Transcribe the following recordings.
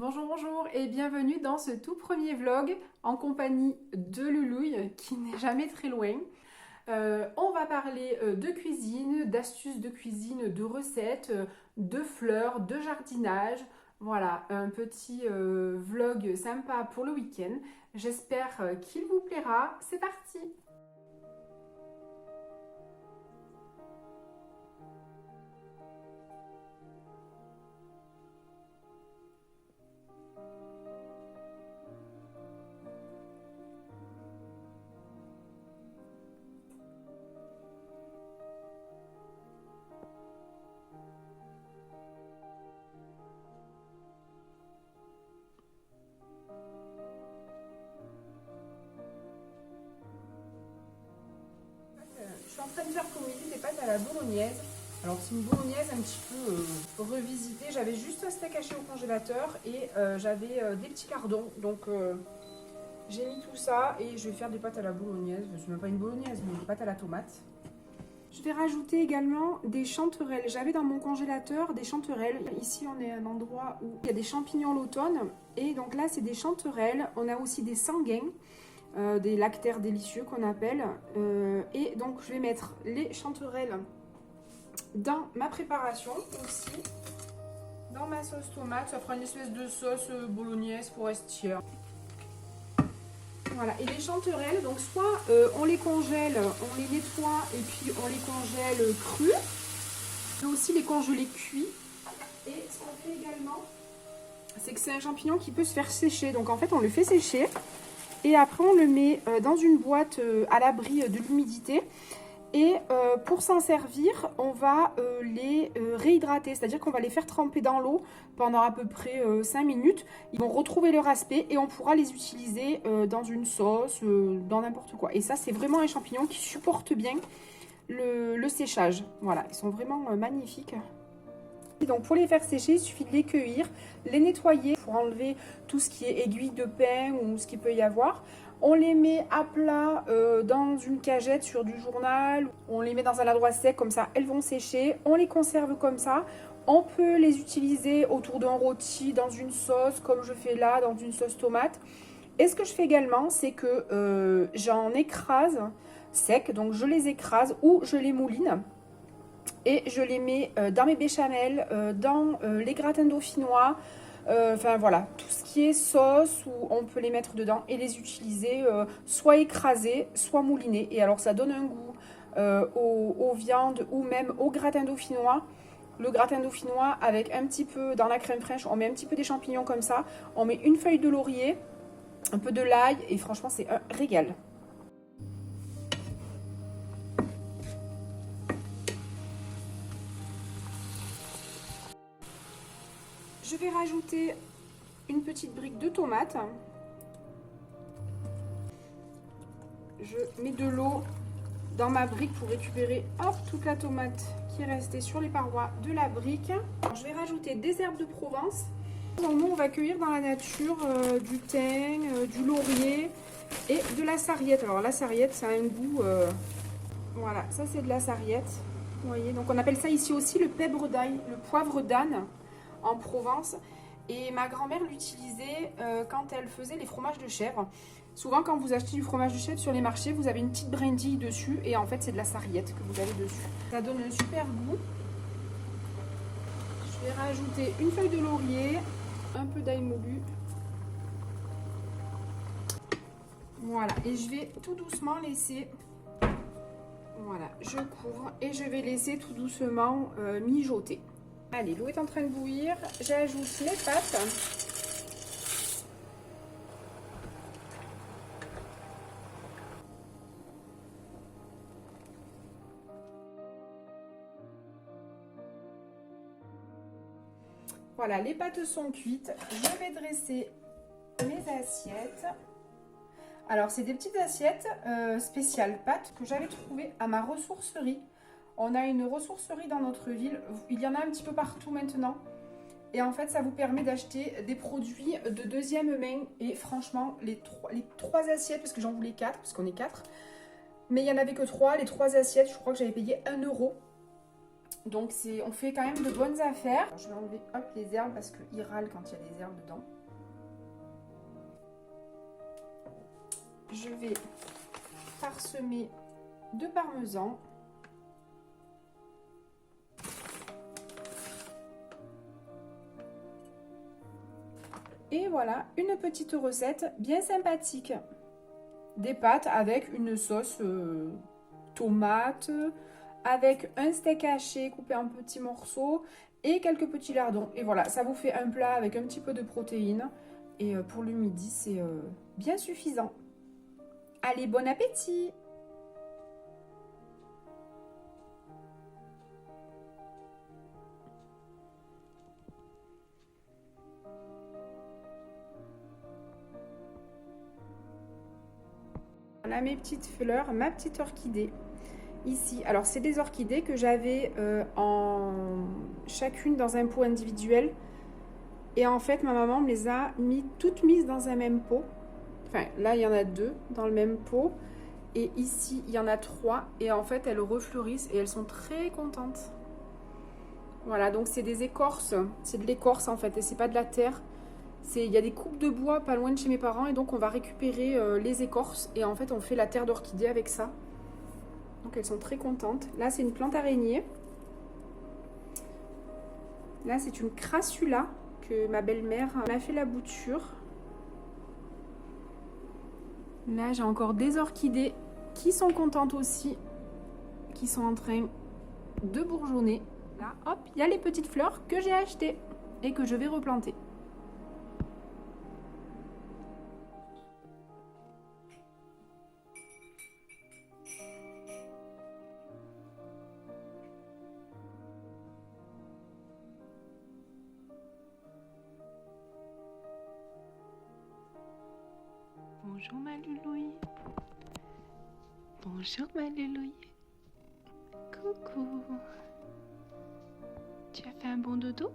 Bonjour, bonjour et bienvenue dans ce tout premier vlog en compagnie de Loulouille qui n'est jamais très loin. On va parler de cuisine, d'astuces de cuisine, de recettes, de fleurs, de jardinage. Voilà, un petit vlog sympa pour le week-end. J'espère qu'il vous plaira. C'est parti! Je suis en train de faire pour midi des pâtes à la bolognaise. Alors c'est une bolognaise un petit peu revisitée. J'avais juste un steak haché au congélateur et j'avais des petits lardons. Donc j'ai mis tout ça et je vais faire des pâtes à la bolognaise. C'est même pas une bolognaise, mais des pâtes à la tomate. Je vais rajouter également des chanterelles. J'avais dans mon congélateur des chanterelles. Ici on est à un endroit où il y a des champignons l'automne. Et donc là c'est des chanterelles. On a aussi des sanguins. Des lactaires délicieux qu'on appelle. Et donc je vais mettre les chanterelles dans ma préparation aussi. Dans ma sauce tomate, ça fera une espèce de sauce bolognaise forestière. Voilà, et les chanterelles, donc soit on les congèle, on les nettoie et puis on les congèle crus. On peut aussi les congeler cuits. Et ce qu'on fait également, c'est que c'est un champignon qui peut se faire sécher. Donc en fait on le fait sécher. Et après, on le met dans une boîte à l'abri de l'humidité. Et pour s'en servir, on va les réhydrater. C'est-à-dire qu'on va les faire tremper dans l'eau pendant à peu près 5 minutes. Ils vont retrouver leur aspect et on pourra les utiliser dans une sauce, dans n'importe quoi. Et ça, c'est vraiment un champignon qui supporte bien le séchage. Voilà, ils sont vraiment magnifiques. Donc pour les faire sécher, il suffit de les cueillir, les nettoyer pour enlever tout ce qui est aiguille de pain ou ce qu'il peut y avoir. On les met à plat dans une cagette sur du journal, on les met dans un ladois sec, comme ça elles vont sécher. On les conserve comme ça. On peut les utiliser autour d'un rôti, dans une sauce, comme je fais là, dans une sauce tomate. Et ce que je fais également, c'est que j'en écrase sec, donc je les écrase ou je les mouline. Et je les mets dans mes béchamels, dans les gratins dauphinois, enfin voilà, tout ce qui est sauce, où on peut les mettre dedans et les utiliser soit écrasés, soit moulinés. Et alors ça donne un goût aux viandes ou même au gratin dauphinois. Le gratin dauphinois avec un petit peu, dans la crème fraîche, on met un petit peu des champignons comme ça, on met une feuille de laurier, un peu de l'ail et franchement c'est un régal. Je vais rajouter une petite brique de tomate. Je mets de l'eau dans ma brique pour récupérer toute la tomate qui est restée sur les parois de la brique. Alors, je vais rajouter des herbes de Provence. Nous, on va cueillir dans la nature du thym, du laurier et de la sarriette. Alors la sarriette, ça a un goût... Voilà, ça c'est de la sarriette. Vous voyez, donc on appelle ça ici aussi le pèbre d'ail, le poivre d'âne en Provence. Et ma grand-mère l'utilisait quand elle faisait les fromages de chèvre. Souvent quand vous achetez du fromage de chèvre sur les marchés, vous avez une petite brindille dessus et en fait c'est de la sarriette que vous avez dessus. Ça donne un super goût. Je vais rajouter une feuille de laurier, un peu d'ail moulu. Voilà, et je vais tout doucement laisser... Voilà, je couvre et je vais laisser tout doucement mijoter. Allez, l'eau est en train de bouillir. J'ajoute mes pâtes. Voilà, les pâtes sont cuites. Je vais dresser mes assiettes. Alors, c'est des petites assiettes spéciales pâtes que j'avais trouvées à ma ressourcerie. On a une ressourcerie dans notre ville. Il y en a un petit peu partout maintenant. Et en fait, ça vous permet d'acheter des produits de deuxième main. Et franchement, les trois assiettes, parce que j'en voulais 4, parce qu'on est 4. Mais il n'y en avait que 3. Les 3 assiettes, je crois que j'avais payé 1 euro. Donc on fait quand même de bonnes affaires. Alors, je vais enlever hop, les herbes parce qu'il râle quand il y a des herbes dedans. Je vais parsemer de parmesan. Et voilà, une petite recette bien sympathique. Des pâtes avec une sauce tomate, avec un steak haché coupé en petits morceaux et quelques petits lardons. Et voilà, ça vous fait un plat avec un petit peu de protéines. Et pour le midi, c'est bien suffisant. Allez, bon appétit! On a mes petites fleurs, ma petite orchidée ici. Alors c'est des orchidées que j'avais chacune dans un pot individuel. Et en fait ma maman me les a toutes mises dans un même pot. Enfin là il y en a 2 dans le même pot. Et ici il y en a 3. Et en fait elles refleurissent et elles sont très contentes. Voilà, donc c'est des écorces. C'est de l'écorce en fait et c'est pas de la terre. Il y a des coupes de bois pas loin de chez mes parents et donc on va récupérer les écorces et en fait on fait la terre d'orchidée avec ça. Donc elles sont très contentes. Là c'est une plante araignée. Là c'est une crassula que ma belle-mère m'a fait la bouture. Là j'ai encore des orchidées qui sont contentes aussi, qui sont en train de bourgeonner. Là hop, il y a les petites fleurs que j'ai achetées et que je vais replanter. Bonjour ma Loulouille. Bonjour ma Loulouille. Coucou. Tu as fait un bon dodo?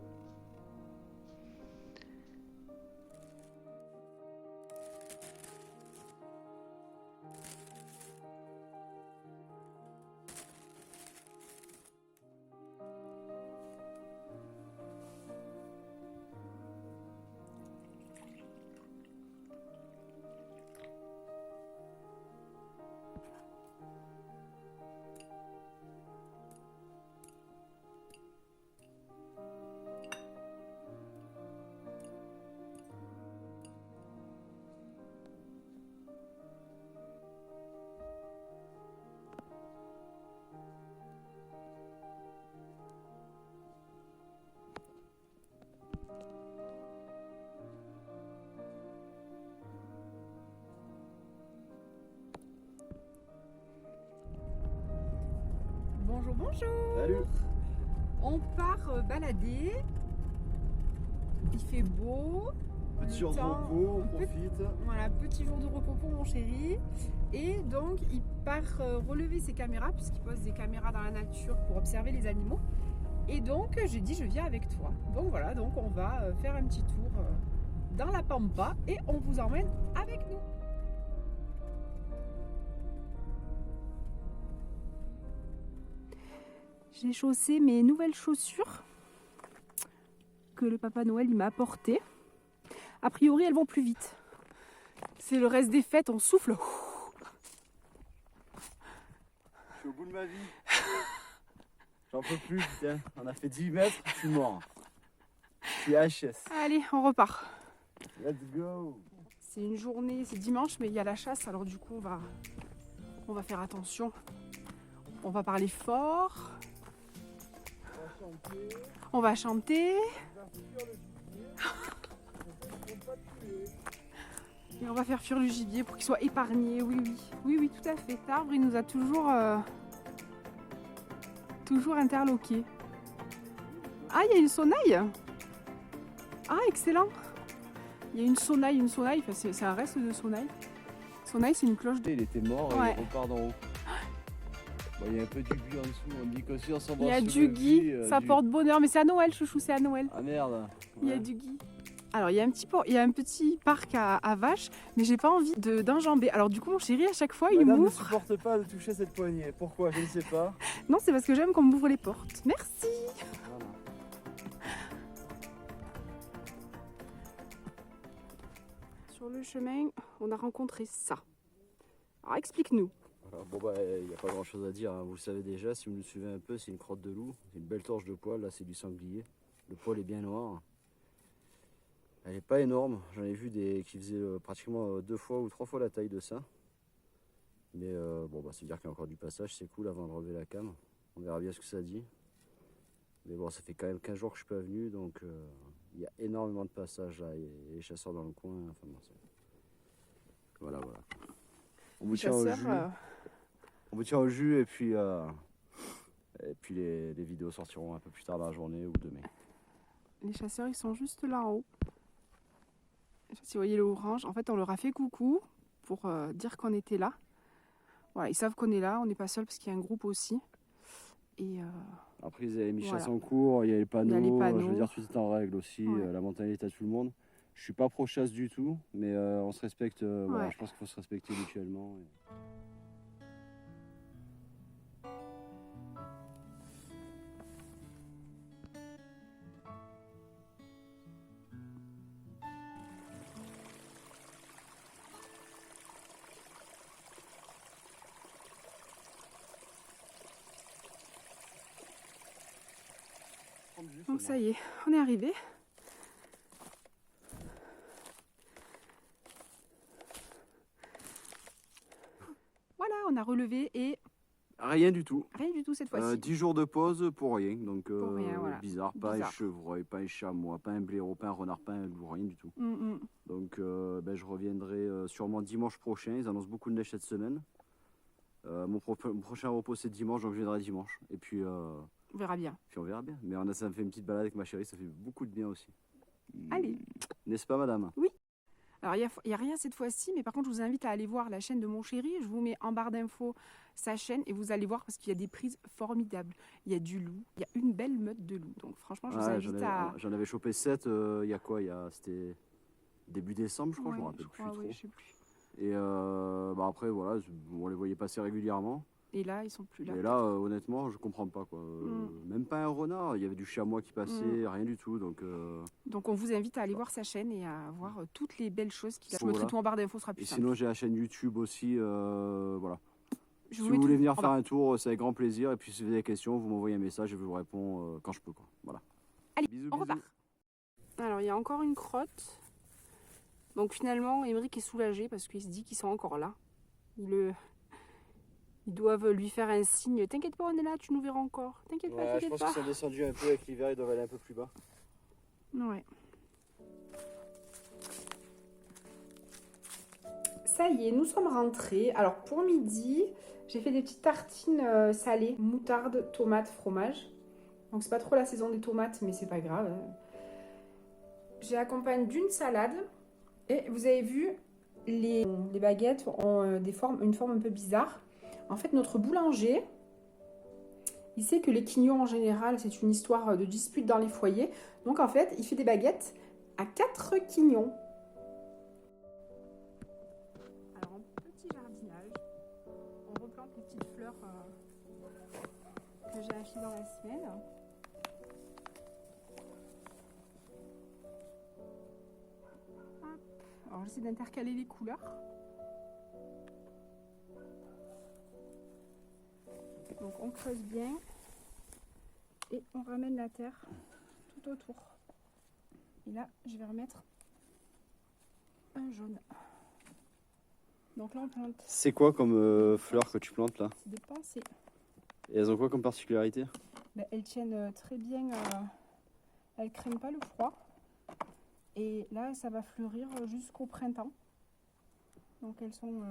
Bonjour, bonjour. Salut. On part balader. Il fait beau. Petit jour de repos, on profite. Voilà, petit jour de repos pour mon chéri. Et donc, il part relever ses caméras, puisqu'il pose des caméras dans la nature pour observer les animaux. Et donc, j'ai dit, je viens avec toi. Donc voilà, donc on va faire un petit tour dans la pampa et on vous emmène avec nous. J'ai chaussé mes nouvelles chaussures que le Papa Noël il m'a apportées. A priori, elles vont plus vite. C'est le reste des fêtes, on souffle. Je suis au bout de ma vie. J'en peux plus, putain. On a fait 10 mètres, je suis mort. Je suis HS. Allez, on repart. Let's go. C'est une journée, c'est dimanche, mais il y a la chasse, alors du coup, on va faire attention. On va parler fort. On va chanter. Et on va faire fuir le gibier pour qu'il soit épargné. Oui, oui. Oui, oui, tout à fait. L'arbre, il nous a toujours interloqué. Ah, il y a une sonaille. Ah, excellent. Il y a une sonaille. Enfin, c'est un reste de sonaille. Sonaille, c'est une cloche de... Il était mort, Ouais. il repart d'en haut. Bon, il y a un peu du gui en dessous, on dit qu'aussi on s'en va. Il y a du gui, ça porte bonheur. Mais c'est à Noël, chouchou, c'est à Noël. Ah merde. Il y a Ouais. du gui. Alors, il y a un petit parc à vaches, mais j'ai pas envie d'enjamber. Alors, du coup, mon chéri, à chaque fois, il Madame ne m'ouvre. supporte pas de toucher cette poignée. Pourquoi? Je ne sais pas. Non, c'est parce que j'aime qu'on m'ouvre les portes. Merci. Voilà. Sur le chemin, on a rencontré ça. Alors, explique-nous. Voilà, bon bah il n'y a pas grand chose à dire, hein. Vous le savez déjà, si vous nous suivez un peu, c'est une crotte de loup, c'est une belle torche de poil, là c'est du sanglier. Le poil est bien noir. Elle n'est pas énorme, j'en ai vu des qui faisaient pratiquement 2 fois ou 3 fois la taille de ça. Mais bon bah c'est dire qu'il y a encore du passage, c'est cool avant de relever la cam. On verra bien ce que ça dit. Mais bon, ça fait quand même 15 jours que je suis pas venu, donc il y a énormément de passages là, il y a les chasseurs dans le coin, enfin bon, voilà. On vous tient au jus. On vous tient au jus et puis les vidéos sortiront un peu plus tard dans la journée ou demain. Les chasseurs, ils sont juste là en haut. Je sais pas si vous voyez le orange. En fait, on leur a fait coucou pour dire qu'on était là. Voilà, ils savent qu'on est là, on n'est pas seul parce qu'il y a un groupe aussi. Et après, ils avaient mis voilà. chasse en cours, il y a les panneaux, je veux dire, tout est en règle aussi, Ouais. la mentalité à tout le monde. Je suis pas pro-chasse du tout, mais on se respecte, voilà, je pense qu'il faut se respecter mutuellement. donc ça y est, on est arrivé. Voilà, on a relevé et Rien du tout. rien du tout cette fois-ci. 10 jours de pause pour rien, donc rien, voilà. bizarre, pas un Bizarre. chevreuil, pas un chamois, pas un blaireau, pas un renard, pas un loup, rien du tout. Donc je reviendrai sûrement dimanche prochain, ils annoncent beaucoup de neige cette semaine. Mon prochain repos c'est dimanche, donc je viendrai dimanche. Et puis, On verra bien. on verra bien. Mais ça me fait une petite balade avec ma chérie, ça fait beaucoup de bien aussi. Allez. N'est-ce pas madame? Oui. Alors, il n'y a rien cette fois-ci, mais par contre, je vous invite à aller voir la chaîne de mon chéri. Je vous mets en barre d'infos sa chaîne et vous allez voir parce qu'il y a des prises formidables. Il y a du loup, il y a une belle meute de loups. Donc, franchement, je vous invite à... J'en avais chopé 7, il y a quoi? C'était début décembre, je crois, je me rappelle plus trop. Ouais, je sais plus. Et après, voilà, on les voyait passer régulièrement. Et là, ils sont plus là. Et là, honnêtement, je comprends pas quoi. Même pas un renard, il y avait du chamois qui passait, rien du tout. Donc on vous invite à aller voir sa chaîne et à voir toutes les belles choses qu'il a. Je Voilà. mettrai tout en barre d'infos, ce sera plus Et simple. sinon, j'ai la chaîne YouTube aussi, voilà. Je Si vous vous mets voulez tout venir en faire barre. un tour, c'est avec grand plaisir. Et puis si vous avez des questions, vous m'envoyez un message et je vous réponds quand je peux, quoi. Voilà. Allez, Bisous, on bisous. repart. Alors, il y a encore une crotte. Donc finalement, Émeric est soulagé parce qu'il se dit qu'ils sont encore là. Ils doivent lui faire un signe. T'inquiète pas, on est là, tu nous verras encore. T'inquiète pas, Ouais, je t'inquiète pense pas. qu'ils sont descendus un peu avec l'hiver, ils doivent aller un peu plus bas. Ouais. Ça y est, nous sommes rentrés. Alors pour midi, j'ai fait des petites tartines salées, moutarde, tomate, fromage. Donc c'est pas trop la saison des tomates, mais c'est pas grave. J'ai accompagné d'une salade. Et vous avez vu, les baguettes ont une forme un peu bizarre. En fait, notre boulanger, il sait que les quignons en général, c'est une histoire de dispute dans les foyers. Donc en fait, il fait des baguettes à 4 quignons. Alors, en petit jardinage, on replante les petites fleurs que j'ai achetées dans la semaine. Hop. Alors, j'essaie d'intercaler les couleurs. Donc on creuse bien et on ramène la terre tout autour. Et là, je vais remettre un jaune. Donc là, on plante. C'est quoi comme fleurs que tu plantes là? C'est des pensées. Et elles ont quoi comme particularité? Ben, elles tiennent très bien. Elles craignent pas le froid. Et là, ça va fleurir jusqu'au printemps. Donc elles sont...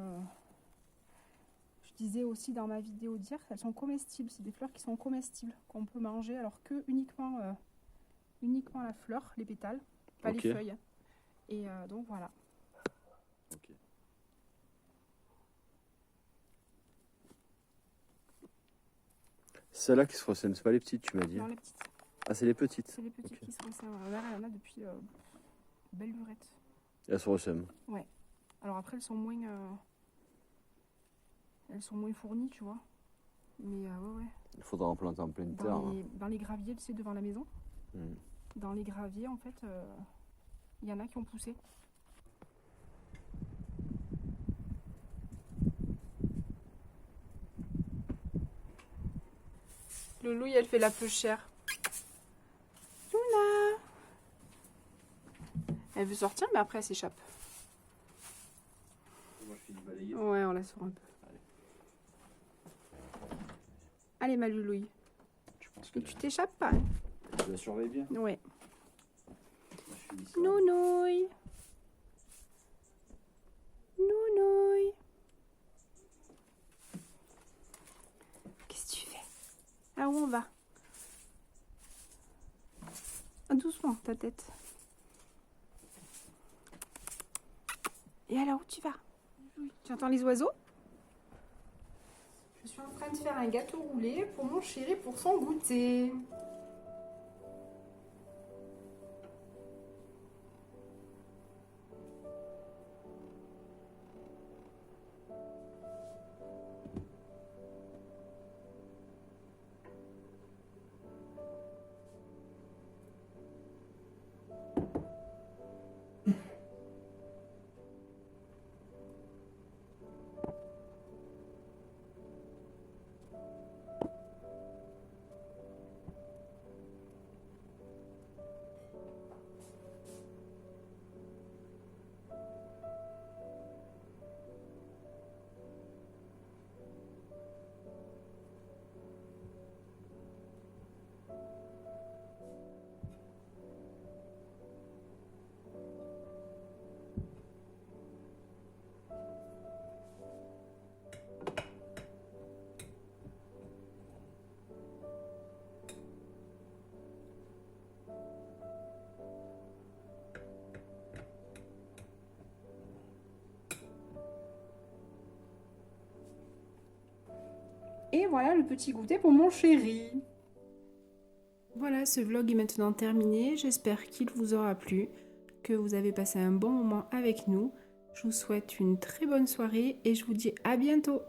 Je disais aussi dans ma vidéo d'hier, elles sont comestibles. C'est des fleurs qui sont comestibles, qu'on peut manger, alors que uniquement la fleur, les pétales, pas les feuilles. Et donc voilà. Ok. Celles-là qui se ressemblent, c'est pas les petites, tu m'as dit? Non, les petites. Ah, c'est les petites. C'est les petites Ok. qui se ressemblent. Ma mère, elle en a depuis Belle lurette. Elles se ressemblent. Ouais. Alors après, elles sont moins fournies, tu vois. Mais ouais, ouais. Il faudra en planter en pleine terre. Dans les graviers, tu sais, devant la maison. Mm. Dans les graviers, en fait, il y en a qui ont poussé. Loulouille, elle fait la peu chère. Luna! Elle veut sortir, mais après, elle s'échappe. Moi, je finis de balayer. Ouais, on la sort un peu. Allez, ma Loulouille. Je pense que Et tu t'échappes pas, hein? tu la surveilles bien. Ouais. Moi, je finis ça. Nounouille. Nounouille. Qu'est-ce que tu fais? Ah, où on va? Ah, doucement, ta tête. Et alors, où tu vas? Tu entends les oiseaux? Je suis en train de faire un gâteau roulé pour mon chéri pour son goûter. Et voilà le petit goûter pour mon chéri. Voilà, ce vlog est maintenant terminé. J'espère qu'il vous aura plu, que vous avez passé un bon moment avec nous. Je vous souhaite une très bonne soirée et je vous dis à bientôt.